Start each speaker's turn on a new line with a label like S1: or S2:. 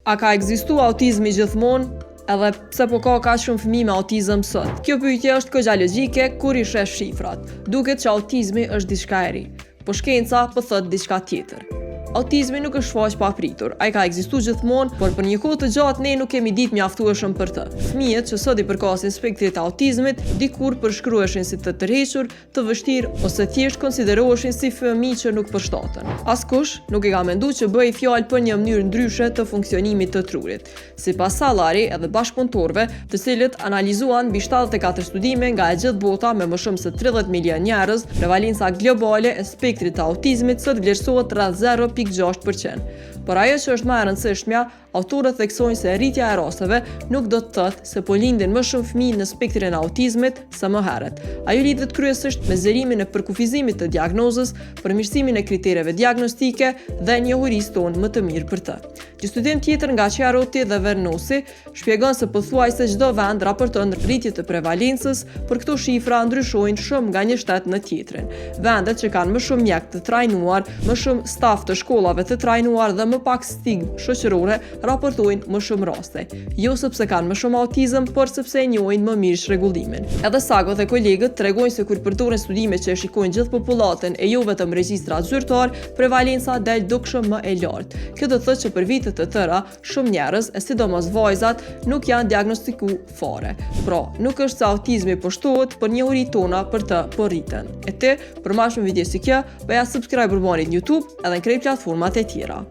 S1: A ka ekzistu autizmi gjithmonë? Edhe pse po ka shumë fëmijë me autizëm sot? Kjo pyetje është kogja logjike kur i sheh shifrat. Duket që autizmi është diçka e ri, po shkenca po thot diçka tjetër. Autizmi nuk është shfaq pa pritur. Ai ka ekzistuar gjithmonë, por për një kohë të gjatë ne nuk kemi ditë mjaftueshëm për të. Fëmijët që sot i përkasin spektrit të autizmit, dikur përshkruheshin si të tërhequr, të vështirë ose thjesht konsideroheshin si fëmijë që nuk përshtaten. Askush nuk i ka menduar që bëhej fjalë për një mënyrë ndryshe të funksionimit të trurit. Sipas Sallari edhe bashkëpunëtorëve, të cilët analizuan mbi 74 studime nga e gjithë bota me më shumë se 30 milion njerëz, prevalenca globale e spektrit të autizmit sot vlerësohet rreth 0.6%. Por ajo që është më e rëndësishmja, autorët theksojnë se rritja e rasteve nuk do të thotë se po lindin më shumë fëmijë në spektrin e autizmit se më herët. Ajo lidhet kryesisht me zërimin e përkufizimit të diagnozës, përmirësimin e kritereve diagnostike dhe njohurisë tonë më të mirë për të. Një studim tjetër nga Chiarotti dhe Vernosi shpjegon se pothuajse çdo vend raporton rritje të prevalencës, por këto shifra ndryshojnë shumë nga një shtet në tjetrin. Vendet që kanë më shumë mjek të trajnuar, më shumë staf të shkollave të trajnuar dhe më pak stigmë shoqërore raportojnë më shumë raste. Jo sepse kanë më shumë autizëm, por sepse e njohin më mirë çrregullimin. Edhe Sako dhe kolegët tregojnë se kur përdoren studime që e shikojnë gjithë popullatën e jo vetëm regjistrat zyrtar, prevalenca del dukshëm më e lartë. Kjo do të thotë që për vite të tëra, shumë njerëz, e sidomos vajzat, nuk janë diagnostikuar fare. Pra, nuk është se autizmi po shtohet, por njohuritë tona për të po rriten. E ti, për më shumë video si kjo, bëja subscribe për në YouTube edhe në krejt platformat e tjera.